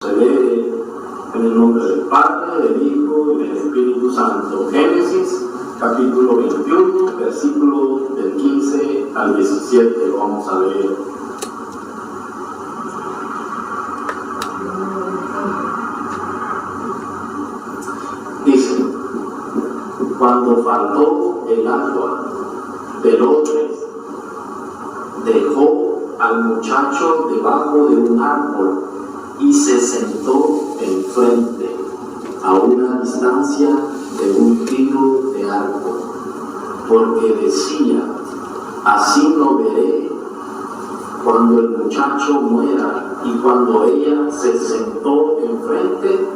Se lee en el nombre del Padre, del Hijo y del Espíritu Santo. Génesis, capítulo 21, versículo del 15 al 17. Lo vamos a leer. Dice: cuando faltó el agua del odre, dejó al muchacho debajo de un árbol y se sentó enfrente, a una distancia de un tiro de arco, porque decía: así lo veré cuando el muchacho muera. Y cuando ella se sentó enfrente,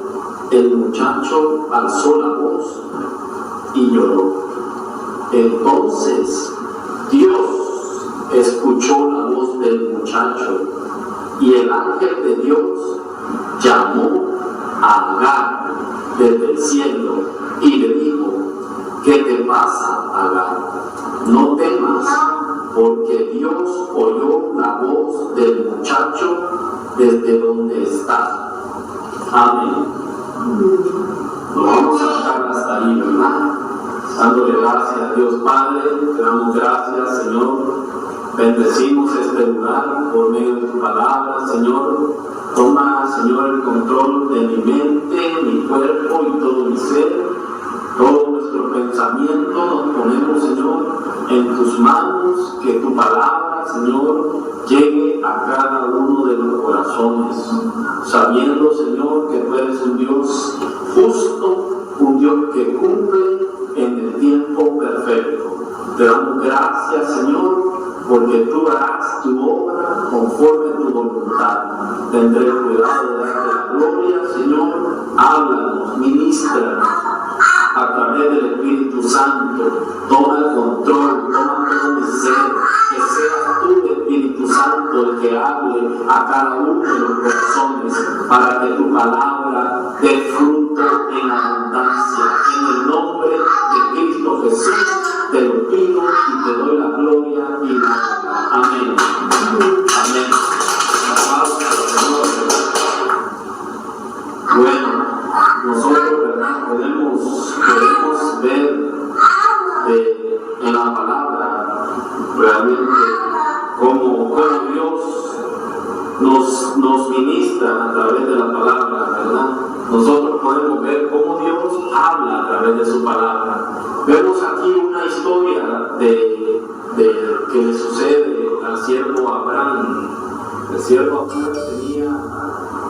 el muchacho alzó la voz y lloró. Entonces Dios escuchó la voz del muchacho, y el ángel de Dios llamó a Agar desde el cielo y le dijo: ¿qué te pasa, Agar? No temas, porque Dios oyó la voz del muchacho desde donde está. Amén. Nos vamos a dejar hasta ahí, ¿verdad? Dándole gracias a Dios Padre, te damos gracias, Señor. Bendecimos este lugar por medio de tu palabra, Señor. Toma, Señor, el control de mi mente, mi cuerpo y todo mi ser. Todo nuestro pensamiento nos ponemos, Señor, en tus manos. Que tu palabra, Señor, llegue a cada uno de los corazones, sabiendo, Señor, que tú eres un Dios justo, un Dios que cumple en el tiempo perfecto. Te damos gracias, Señor, porque tú harás tu obra conforme a tu voluntad. Tendré cuidado de darte la gloria, Señor. Háblanos, ministra a través del Espíritu Santo. Toma el control, toma todo mi ser. Que seas tú, Espíritu Santo, el que hable a cada uno de los corazones, para que tu palabra dé fruto en abundancia. En el nombre de Cristo Jesús te lo pido y te doy la gloria y la honra. Amén. Amén. Bueno, nosotros, ¿verdad?, podemos ver en la palabra realmente cómo Dios nos ministra a través de la palabra, ¿verdad? Nosotros podemos ver cómo Dios habla a través de su palabra. Vemos aquí una historia de que le sucede al siervo Abraham. El siervo Abraham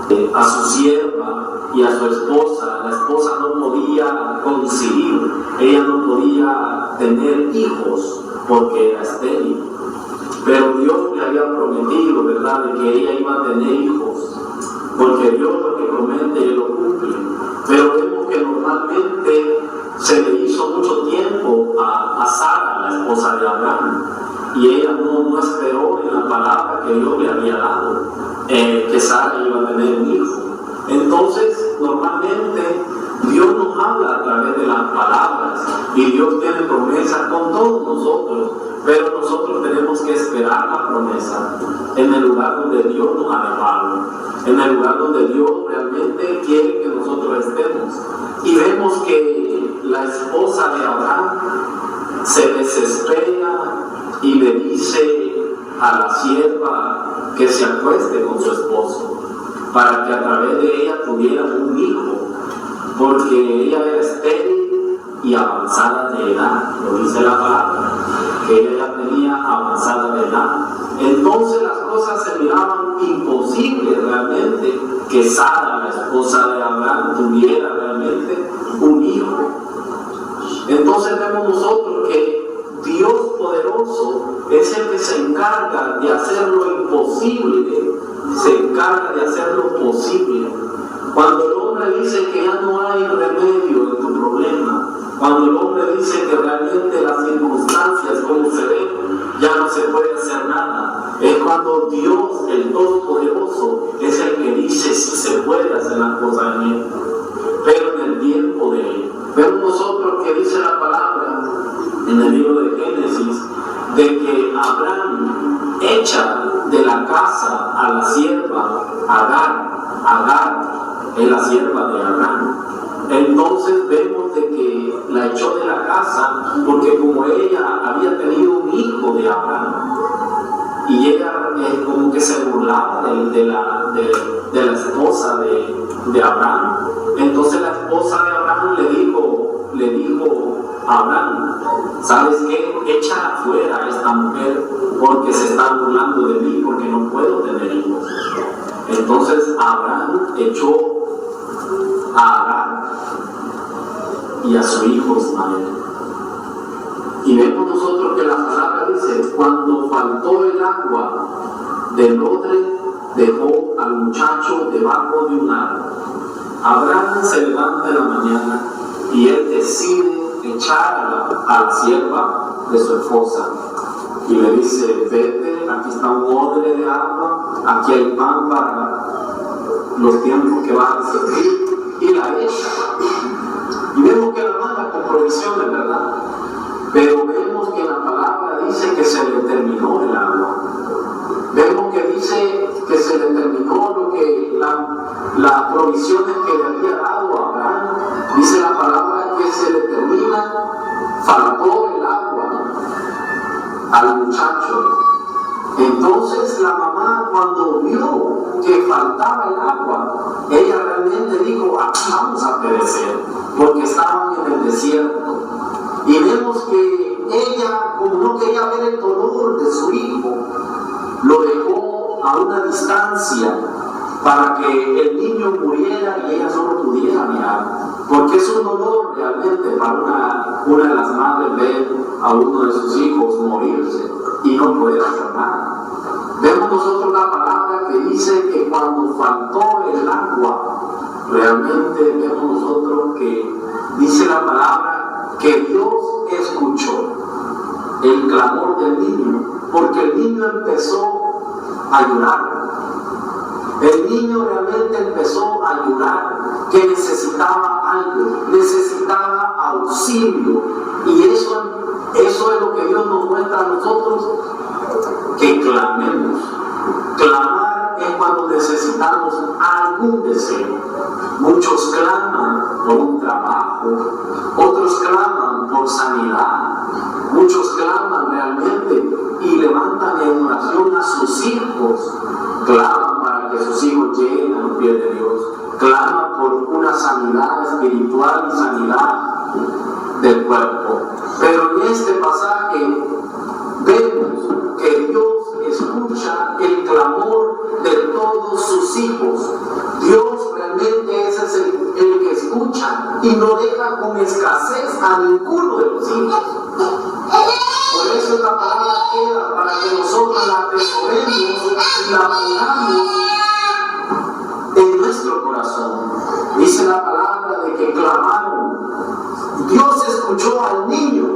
tenía a su sierva y a su esposa. La esposa no podía concebir, ella no podía tener hijos porque era estéril. Pero Dios le había prometido, ¿verdad?, de que ella iba a tener hijos, porque Dios lo que promete Él lo cumple. Pero vemos que normalmente se le hizo mucho tiempo a Sara, la esposa de Abraham, y ella no esperó en la palabra que Dios le había dado, que Sara iba a tener un hijo. Entonces, normalmente Dios nos habla a través de las palabras, y Dios tiene promesas con todos nosotros, pero nosotros tenemos que esperar la promesa en el lugar donde Dios nos ha dejado, en el lugar donde Dios realmente quiere que nosotros estemos. Y vemos que la esposa de Abraham se desespera y le dice a la sierva que se acueste con su esposo, para que a través de ella tuviera un hijo, porque ella era estéril y avanzada de edad, lo dice la palabra, que ella ya tenía avanzada de edad. Entonces las cosas se miraban imposibles realmente, que Sara, la esposa de Abraham, tuviera realmente un hijo. Entonces vemos nosotros que Dios poderoso es el que se encarga de hacer lo imposible, se encarga de hacer lo posible. Cuando el hombre dice que ya no hay remedio en tu problema, cuando el hombre dice que realmente las circunstancias como se ven, ya no se puede hacer nada, es cuando Dios, el Todopoderoso, es el que dice si se puede hacer las cosas en Él, pero en el tiempo de Él. Vemos nosotros que dice la palabra en el libro de Génesis, de que Abraham echa de la casa a la sierva Agar Agar es la sierva de Abraham. Entonces vemos de que la echó de la casa porque como ella había tenido un hijo de Abraham y ella como que se burlaba de la esposa de Abraham, entonces la esposa de Abraham le dijo a Abraham: ¿sabes qué? Échala afuera a esta mujer porque se está burlando de mí porque no puedo tener hijos. Entonces Abraham echó a Agar y a su hijo Ismael. Y vemos nosotros que la palabra dice: cuando faltó el agua del odre, dejó al muchacho debajo de un árbol. Abraham se levanta en la mañana y él decide echar a la sierva de su esposa y le dice: vete, aquí está un odre de agua, aquí hay pan para los tiempos que van a servir, y la echa. Y vemos que la manda con provisiones, ¿verdad? Pero vemos que la palabra dice que se le terminó el agua. Vemos que dice que se le terminó lo que las provisiones que le había dado a Abraham. Dice la palabra que se le termina, faltó el agua al muchacho. Entonces la mamá, cuando vio que faltaba el agua, ella realmente dijo: aquí vamos a perecer, porque estaban en el desierto. Y vemos que ella, como no quería ver el dolor de su hijo, lo dejó a una distancia para que el niño muriera y ella solo pudiera mirar. Porque es un dolor realmente para una de las madres ver a uno de sus hijos morirse y no poder hacer nada. Vemos nosotros la palabra que dice que cuando faltó el agua, realmente vemos nosotros que dice la palabra que Dios escuchó el clamor del niño, porque el niño empezó a llorar. El niño realmente empezó a llorar, que necesitaba algo, necesitaba auxilio. Y eso es lo que Dios nos muestra a nosotros, que clamemos. Clamar es cuando necesitamos algún deseo. Muchos claman por un trabajo, otros claman por sanidad, muchos claman realmente y levantan en oración a sus hijos, claman para que sus hijos lleguen a los pies de Dios, claman por una sanidad espiritual y sanidad del cuerpo. Pero en este pasaje vemos que Dios escucha el clamor de todos sus hijos. Dios realmente es el que escucha y no deja con escasez a ninguno de los hijos. Por eso esta palabra queda para que nosotros la atesoremos y la pongamos en nuestro corazón. Dice la palabra de que clamaron. Dios escuchó al niño,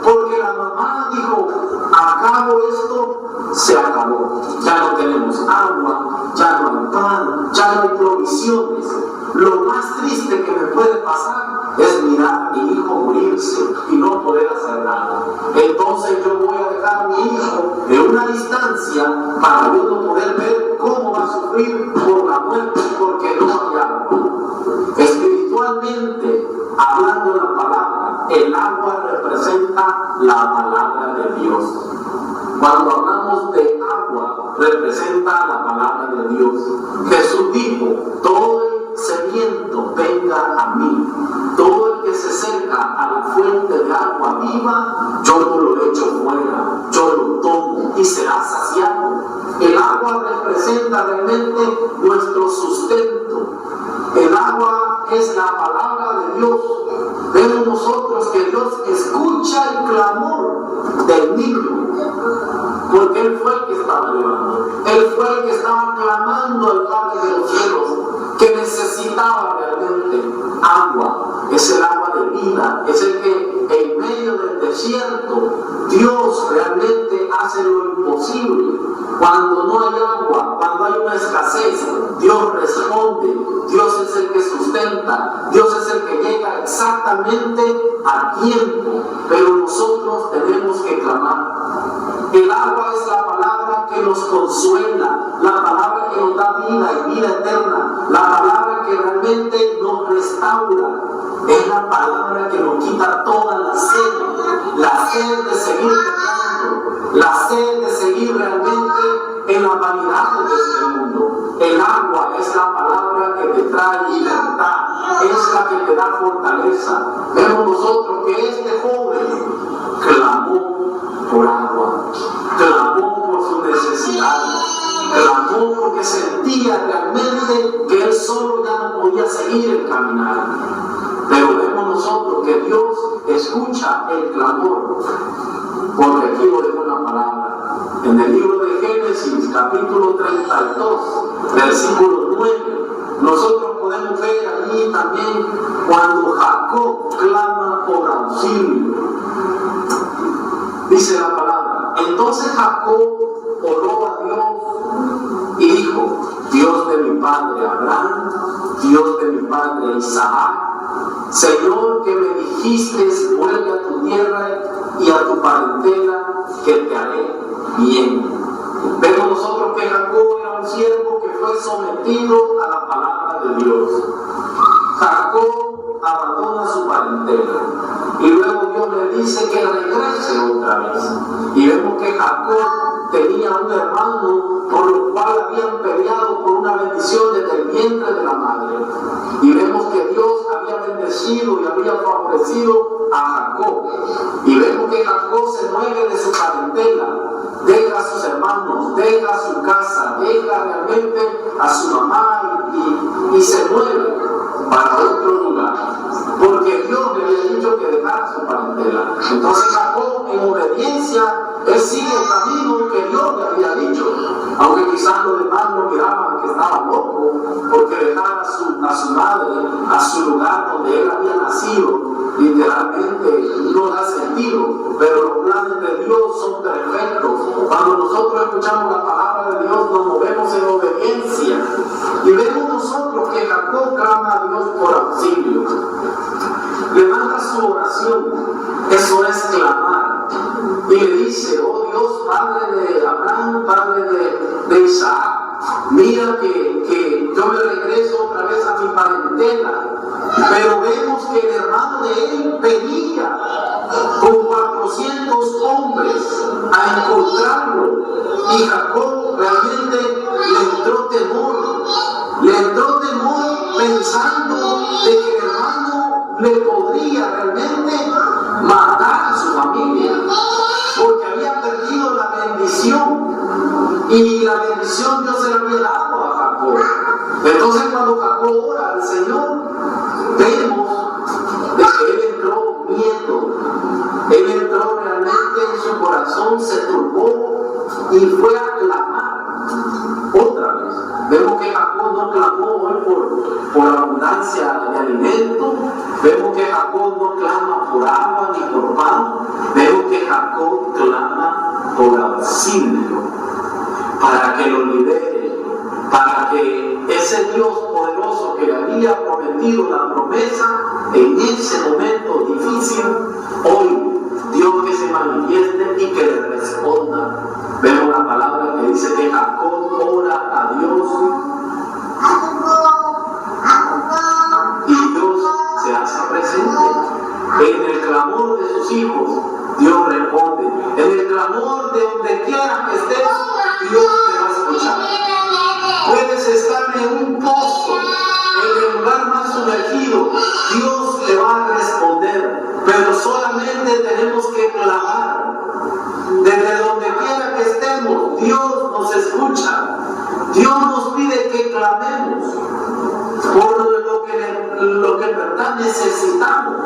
porque la mamá dijo: acabo esto, se acabó. Ya no tenemos agua, ya no hay pan, ya no hay provisiones. Lo más triste que me puede pasar es mirar a mi hijo morirse y no poder hacer nada. Entonces yo voy a dejar a mi hijo en una distancia para yo no poder ver cómo va a sufrir por la muerte porque no hay agua. Espiritualmente, hablando la palabra, el agua representa la palabra de Dios. Cuando hablamos de agua, representa la palabra de Dios. Jesús dijo: todo el sediento venga a mí. Todo el que se acerca a la fuente de agua viva, yo no lo echo fuera, yo lo tomo y será saciado. El agua representa realmente nuestro sustento. El agua es la palabra de Dios. Vemos nosotros que Dios escucha el clamor del niño, porque Él fue el que estaba llorando, Él fue el que estaba clamando al Padre de los cielos, que necesitaba realmente agua. Es el agua de vida, es el que en medio del desierto Dios realmente hace lo imposible. Cuando no hay agua, cuando hay una escasez, Dios responde. Dios es el que sustenta sustenta, Dios es el que llega exactamente a tiempo, pero nosotros tenemos que clamar. El agua es la palabra que nos consuela, la palabra que nos da vida y vida eterna, la palabra que realmente nos restaura, es la palabra que nos quita toda la sed de seguir pecando, la sed de seguir realmente en la vanidad de este mundo. El agua es la palabra que te trae libertad, es la que te da fortaleza. Vemos nosotros que este joven clamó por agua, clamó por su necesidad, clamó porque sentía realmente que él solo ya no podía seguir el caminar. Pero vemos nosotros que Dios escucha el clamor, porque aquí lo dijo la palabra. En el libro de Génesis, capítulo 32, versículo 9, nosotros podemos ver allí también cuando Jacob clama por auxilio. Dice la palabra: entonces Jacob oró a Dios y dijo: Dios de mi padre Abraham, Dios de mi padre Isaac, Señor, que me dijiste: vuelve a tu tierra y a tu parentela, que te haré bien. Vemos nosotros que Jacob era un siervo que fue sometido a la palabra de Dios. Jacob abandona su parentela y luego Dios le dice que regrese otra vez. Y vemos que Jacob tenía un hermano por lo cual habían peleado por una bendición desde el vientre de la madre. Y vemos que Dios había bendecido y había favorecido a Jacob. Y vemos que Jacob se mueve de su parentela, deja a sus hermanos, deja su casa, deja realmente a su mamá y se mueve para otro lugar, porque Dios le había dicho que dejara su parentela. Entonces Jacob, en obediencia, él sigue el camino que Dios le había dicho, aunque quizás los demás lo miraban que estaba loco, porque dejar a su madre, a su lugar donde él había nacido, literalmente no da sentido, pero los planes de Dios son perfectos. Cuando nosotros escuchamos la palabra de Dios, nos movemos en obediencia, y vemos nosotros que Jacob clama a Dios por auxilio, levanta su oración, eso es clamar, y le dice: oh Dios, Padre de Abraham, Padre de Isaac, mira que yo me regreso otra vez a mi parentela. Pero vemos que el hermano de él venía con 400 hombres a encontrarlo, y Jacob realmente le entró temor pensando de que el hermano le podría realmente matar a su familia, porque había perdido la bendición, y la bendición Dios se la había dado a Jacob. Entonces cuando Jacob ora al Señor, vemos de que él entró miedo, él entró realmente en su corazón, se turbó y fue a clamar otra vez. Vemos que Jacob no clamó hoy por abundancia de alimento, vemos que Jacob no clama por agua ni por pan, vemos que Jacob clama por auxilio, para que lo libere, para que ese Dios poderoso que le había prometido la promesa en ese momento difícil, hoy Dios que se manifieste y que le responda. Vemos la palabra que dice que Jacob ora a Dios y Dios se hace presente. En el clamor de sus hijos, Dios responde. En el clamor de donde quiera que estés, Dios te va a escuchar. Puedes estar en un pozo, en el lugar más sumergido, Dios te va a responder, pero solamente tenemos que clamar. Desde donde quiera que estemos, Dios nos escucha. Dios nos pide que clamemos por lo que en verdad necesitamos,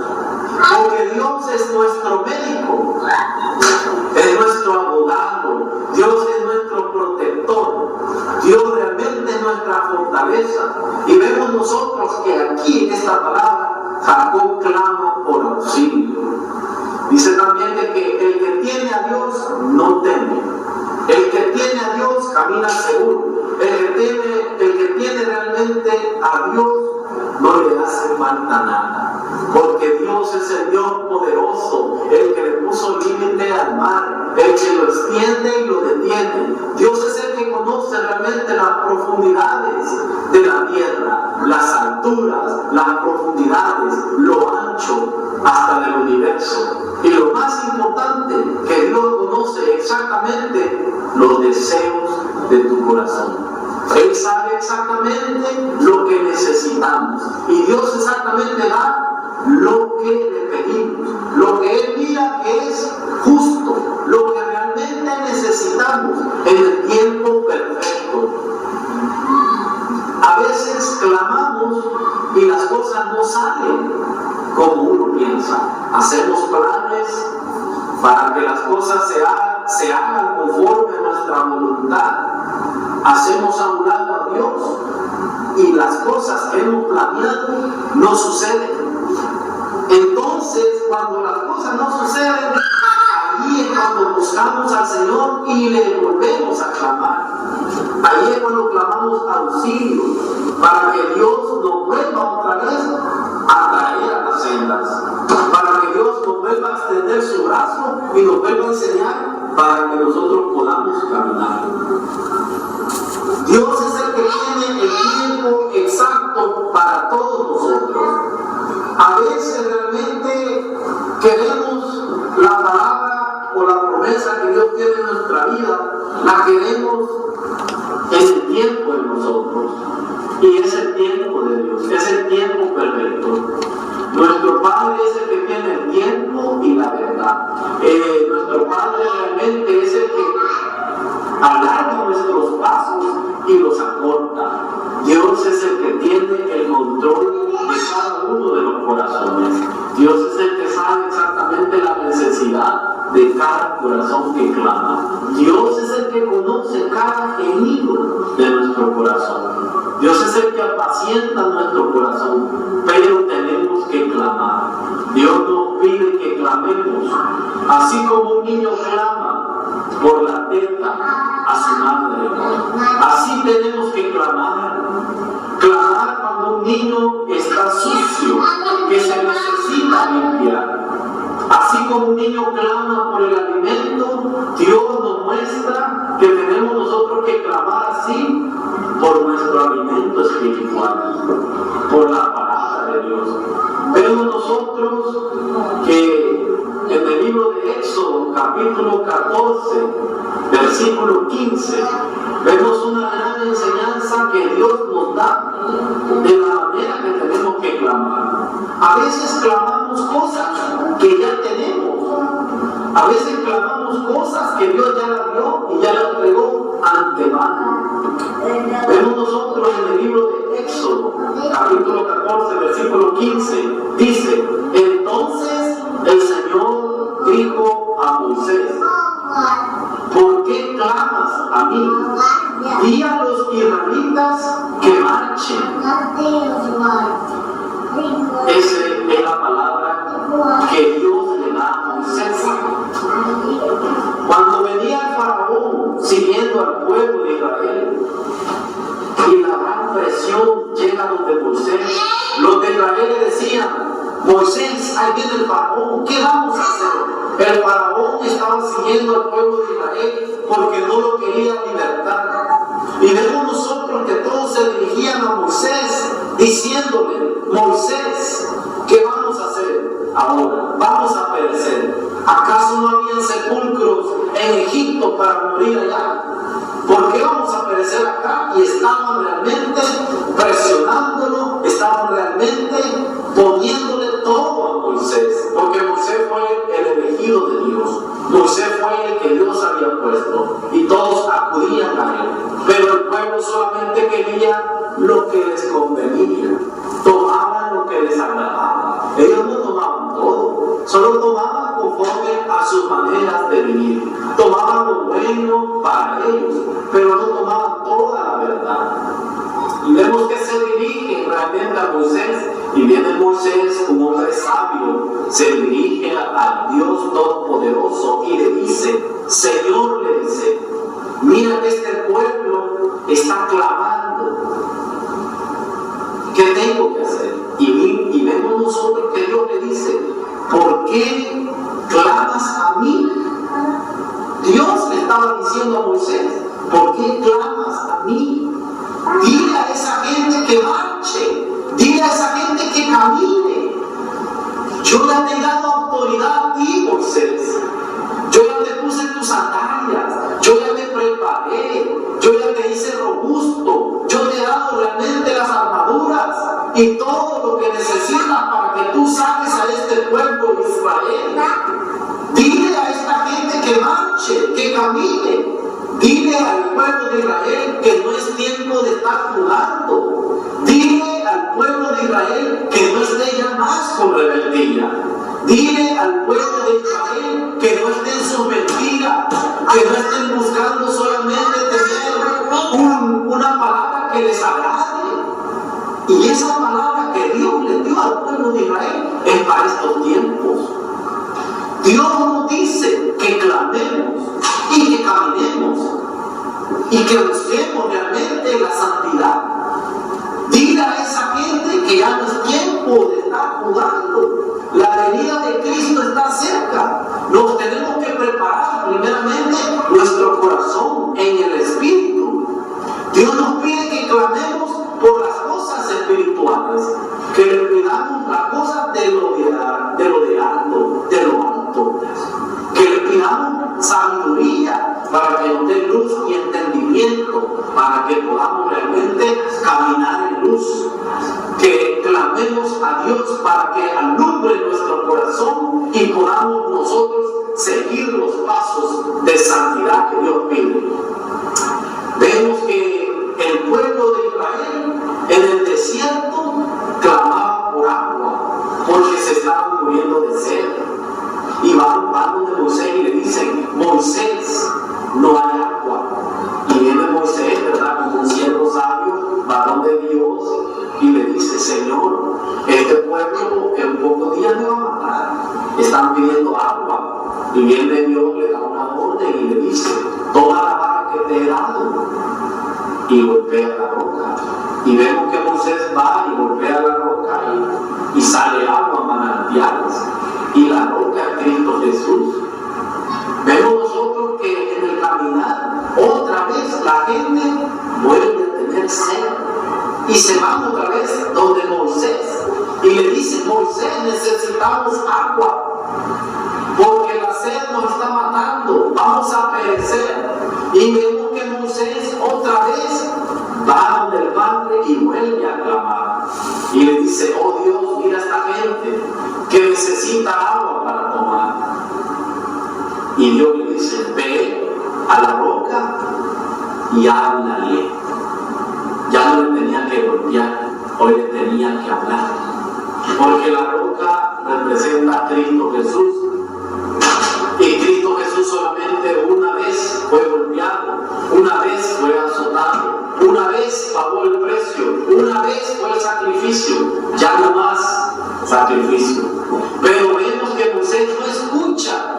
porque Dios es nuestro médico, es nuestro abogado, Dios es nuestro protector, Dios realmente es nuestra fortaleza. Y vemos nosotros que aquí en esta palabra Jacob clama por auxilio. Dice también de que el que tiene a Dios no teme, el que tiene a Dios camina seguro, el que tiene realmente a Dios no le hace falta nada, porque Dios es el Dios poderoso, el que le puso límite al mar, el que lo extiende y lo detiene. Dios es el que conoce realmente las profundidades de la tierra, las alturas, las profundidades, lo ancho hasta del universo. Y lo más importante, que Dios conoce exactamente los deseos de tu corazón. Él sabe exactamente lo que necesitamos, y Dios exactamente da lo que le pedimos, lo que Él mira que es justo, lo que realmente necesitamos en el tiempo perfecto. A veces clamamos y las cosas no salen como uno piensa. Hacemos planes para que las cosas se hagan conforme a nuestra voluntad. Hacemos a un lado a Dios y las cosas que hemos planeado no suceden. Entonces, cuando las cosas no suceden, ahí es cuando buscamos al Señor y le volvemos a clamar. Ahí es cuando clamamos auxilio para que Dios nos vuelva otra vez a traer a las sendas, para que Dios nos vuelva a extender su brazo y nos vuelva a enseñar para que nosotros podamos caminar. Dios es el que tiene el tiempo exacto para todos nosotros. A veces realmente queremos la palabra o la promesa que Dios tiene en nuestra vida, la queremos en el tiempo de nosotros. Y es el tiempo de Dios, es el tiempo perfecto. Nuestro Padre es el que tiene el tiempo y la verdad. Nuestro Padre realmente es el que alarga nuestros pasos y los acorta. Dios es el que tiene el control de cada uno de los corazones. Dios es el que sabe exactamente la necesidad de cada corazón que clama. Dios es el que conoce cada gemido de nuestro corazón. Dios es el que apacienta nuestro corazón, pero tenemos que clamar. Dios nos pide que clamemos, así como un niño clama por la teta a su madre. Así tenemos que clamar. Clamar cuando un niño está sucio, que se necesita limpiar. Así como un niño clama por el alimento, Dios nos muestra que tenemos nosotros que clamar así por nuestro alimento espiritual, por la palabra de Dios. Vemos nosotros que en el libro de Éxodo, capítulo 14, versículo 15, vemos una gran enseñanza que Dios nos da de la manera que tenemos que clamar. A veces clamamos cosas que ya tenemos. A veces clamamos cosas que Dios ya la dio y ya la entregó antemano. Vemos nosotros en el libro de Éxodo, capítulo 14, versículo 15, dice: entonces el Señor dijo a Moisés: ¿por qué clamas a mí? Di a los israelitas que marchen. Esa es la palabra que Dios le da a Moisés. Cuando venía el faraón siguiendo al pueblo de Israel y la gran presión llega donde Moisés, los de Israel le decían: Moisés, ahí viene el faraón, ¿qué vamos a hacer? El faraón estaba siguiendo al pueblo de Israel porque no lo quería libertar. Y vemos nosotros que todos se dirigían a Moisés diciéndole: Moisés, ¿qué vamos a hacer ahora? Vamos a perecer. ¿Acaso no habían sepulcros en Egipto para morir allá? ¿Por qué vamos a perecer acá? Y estaban realmente presionándolo, estaban realmente poniéndole todo a Moisés, porque Moisés fue el elegido de Dios. Moisés fue el que Dios había puesto y todos acudían a él. Pero el pueblo solamente quería lo que les convenía, tomaban lo que les agradaba. Ellos no tomaban todo, solo tomaban conforme a sus maneras de vivir. Tomaban lo bueno para ellos, pero no tomaban toda la verdad. Y vemos que se dirigen realmente a Moisés, y viene Moisés, un hombre sabio, se dirige al Dios Todopoderoso y le dice: Señor, le dice, mira que este pueblo está clamando. ¿Qué tengo que hacer? Y vemos nosotros que Dios le dice, ¿por qué clamas a mí? Dios le estaba diciendo a Moisés, ¿por qué clamas a mí? Dile a esa gente que marche, dile a esa gente que camine. Yo ya te he dado autoridad a ti, Moisés. Yo ya te puse tus sandalias, yo ya te preparé, yo ya te hice robusto, yo te he dado realmente las armaduras y todo lo que necesitas para que tú saques a este pueblo de Israel. Dile a esta gente que marche, que camine. Dile al pueblo de Israel que no es tiempo de estar jugando. Dile al pueblo de Israel que no esté ya más con rebeldía. Dile al pueblo de Israel que no estén en sus mentiras, que no estén buscando solamente tener una palabra que les agrade. Y esa palabra que Dios le dio al pueblo de Israel es para estos tiempos. Dios nos dice que clamemos y que caminemos y que busquemos realmente la santidad. Dile a esa gente que ya no es tiempo de estar jugando. La venida de Cristo está cerca. Nos tenemos que preparar primeramente nuestro corazón en el Espíritu. Dios nos pide que clamemos por las cosas espirituales, que le pidamos las cosas de lo alto, que le pidamos sabiduría para que nos dé luz y entendimiento, para que podamos realmente caminar en luz, que clamemos a Dios para que alumbre nuestro corazón y podamos nosotros seguir los pasos de santidad que Dios pide. Vemos que el pueblo de Israel en el desierto clamaba por agua porque se estaban muriendo de sed. Y van donde Moisés y le dicen, Moisés, no hay agua. Y viene Moisés, ¿verdad?, como un siervo sabio, va donde Dios y le dice, Señor, este pueblo en pocos días me va a matar, están pidiendo agua. Y viene Dios, le da una orden y le dice, toma la vara que te he dado y golpea la roca. Y vemos que Moisés va y golpea la roca y sale agua, manantiales. Y la roca es Cristo Jesús. Vemos nosotros que en el caminar otra vez la gente vuelve a tener sed y se van otra vez donde Moisés y le dice, Moisés, necesitamos agua porque la sed nos está matando, vamos a perecer. Y vemos que Moisés otra vez va donde el Padre y vuelve a clamar y le dice, oh Dios, mira a esta gente que necesita agua para tomar. Y Dios le dice, ve a la roca y háblale. Ya no le tenía que golpear, hoy le tenía que hablar, porque la roca representa a Cristo Jesús. Y Cristo Jesús solamente una vez fue golpeado, una vez fue azotado, una vez pagó el precio, una vez fue el sacrificio, ya no más sacrificio. Pero vemos que Moisés no escucha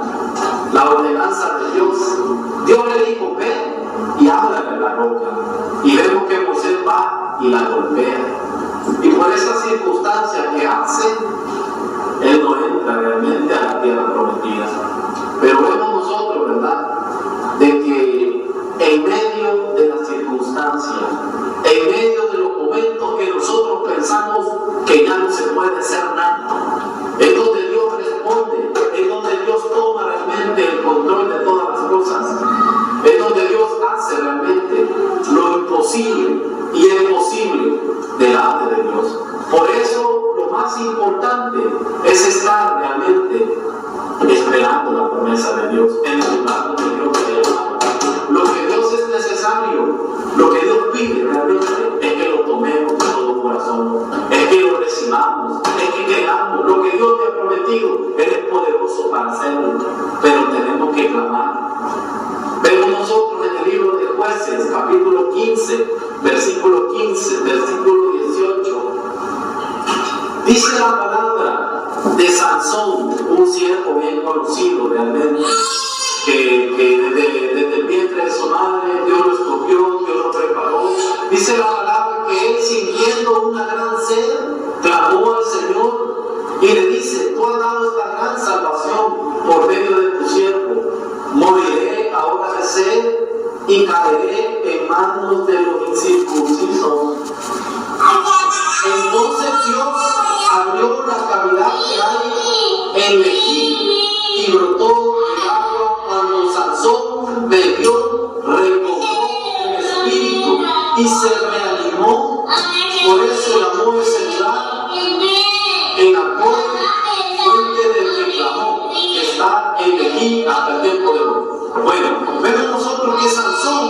la ordenanza de Dios. Dios le dijo, ven y háblale a la roca. Y vemos que Moisés va y la golpea. Y por esa circunstancia que hace, él no entra realmente a la tierra prometida. Pero vemos nosotros, ¿verdad?, de que en medio de las circunstancias, en medio de los momentos que nosotros pensamos que ya no se puede hacer nada, es donde Dios responde, es donde Dios toma realmente el control de todas las cosas, es donde Dios hace realmente lo imposible y el posible delante de Dios. Por eso lo más importante es estar realmente esperando la promesa de Dios, en el lugar donde Dios te llama. Lo que Dios es necesario, lo que Dios pide realmente es que lo tomemos de todo corazón, es que lo recibamos, es que creamos. Lo que Dios te ha prometido, Él es poderoso para hacerlo, pero tenemos que clamar. Vemos nosotros en el libro de Jueces, capítulo 15, versículo 15, versículo 18, dice la palabra de Sansón, un siervo bien conocido realmente, que desde el vientre de su madre Dios lo escogió, Dios lo preparó. Dice la palabra que él, sintiendo una gran sed, clamó Señor y le dice: tú has dado esta gran salvación por medio de tu siervo. Moriré ahora de sed y caeré en manos de los incircuncisos. Entonces Dios abrió la cavidad que hay en Leví y brotó el agua. Cuando Sansón bebió, recobró el espíritu y se reanimó. Por eso llamó ese lugar Enacor, fuente del que clamó, que está en Leví hasta el tiempo de hoy. Bueno, vemos nosotros que Sansón,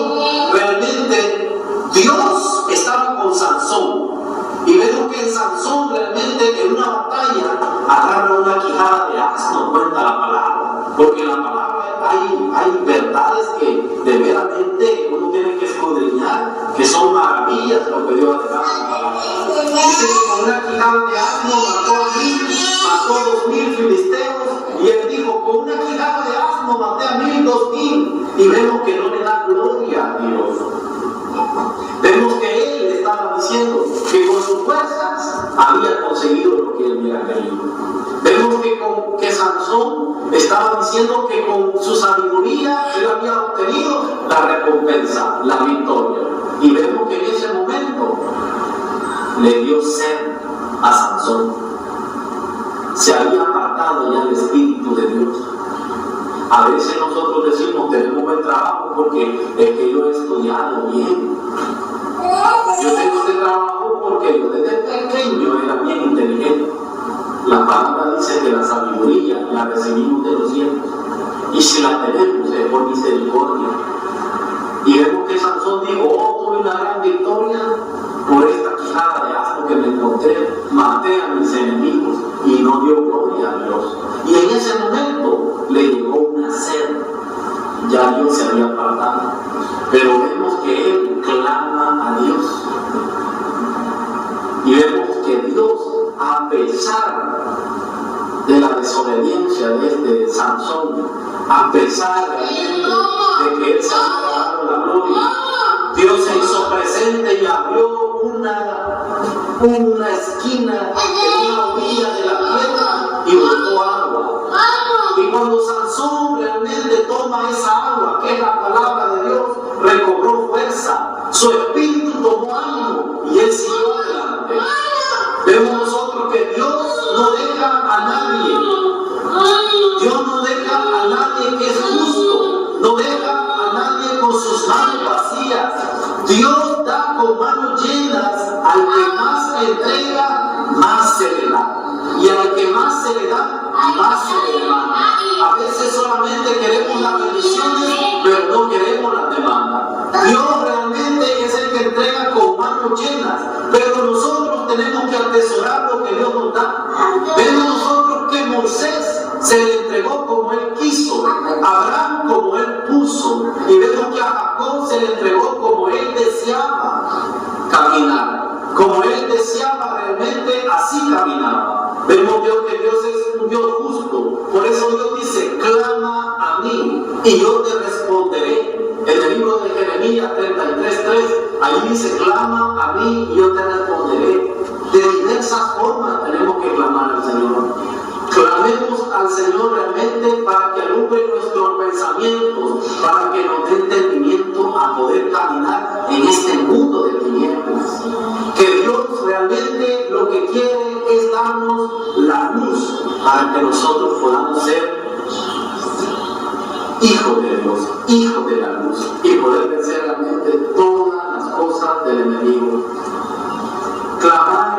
realmente Dios estaba con Sansón. Y vemos que en Sansón realmente en una batalla agarra una quijada de asno, cuenta la palabra. Porque en la palabra hay verdades que de veramente uno tiene que escudriñar, que son maravillas lo que Dios ha dejado en la palabra. Dice que con una quijada de asno mató 2,000 filisteos. Y él dijo: con una quijada de asno maté a 1,000, 2,000. Y vemos que no le da gloria a Dios. Vemos que él estaba diciendo que con sus fuerzas había conseguido lo que él había querido. Vemos que Sansón estaba diciendo que con su sabiduría él había obtenido la recompensa, la victoria. Y vemos que en ese momento le dio sed a Sansón. Se había apartado ya el Espíritu de Dios. A veces nosotros decimos: tenemos buen trabajo porque es que yo he estudiado bien. Yo tengo este trabajo porque yo desde pequeño era bien inteligente. La palabra dice que la sabiduría la recibimos de los cielos. Y si la tenemos es por misericordia. Y vemos que Sansón dijo: oh, tuve una gran victoria por esta quijada de asno que me encontré. Maté a mis enemigos y no dio gloria a Dios. Y en ese momento le llegó una sed. Ya Dios se había apartado. Pero vemos que él clama a Dios. Y vemos que Dios, a pesar de la desobediencia de este Sansón, a pesar de que él se había dado la gloria, Dios se hizo presente y abrió una esquina en una orilla de la tierra y brotó agua. Y cuando Sansón realmente toma esa agua, que es la palabra de Dios, recobró fuerza, su espíritu tomó ánimo y él siguió adelante. Vemos nosotros que Dios no deja a nadie. Dios no deja a nadie que es justo, no deja a nadie con sus manos vacías. Dios da con manos llenas. Al que más entrega, más se le da. Y al que más se le da, más se le demanda. A veces solamente queremos las bendiciones, pero no queremos las demandas. Dios realmente es el que entrega con manos llenas, pero nosotros tenemos que atesorar lo que Dios nos da. Vemos nosotros que Moisés se le entregó como él quiso, a Abraham como él puso, y vemos que a Jacob se le entregó como él deseaba caminar, como él deseaba realmente, así caminaba. Vemos Dios que Dios es un Dios justo. Por eso Dios dice: clama a mí y yo te responderé. En el libro de Jeremías 33:3, ahí dice: clama a mí y yo te responderé. De diversas formas tenemos que clamar al Señor. Clamemos al Señor realmente para que alumbre nuestros pensamientos, para que nos dé entendimiento a poder caminar en este mundo de tinieblas. Que Dios realmente lo que quiere es darnos la luz para que nosotros podamos ser hijos de Dios, hijos de la luz, y poder vencer realmente todas las cosas del enemigo. Clamar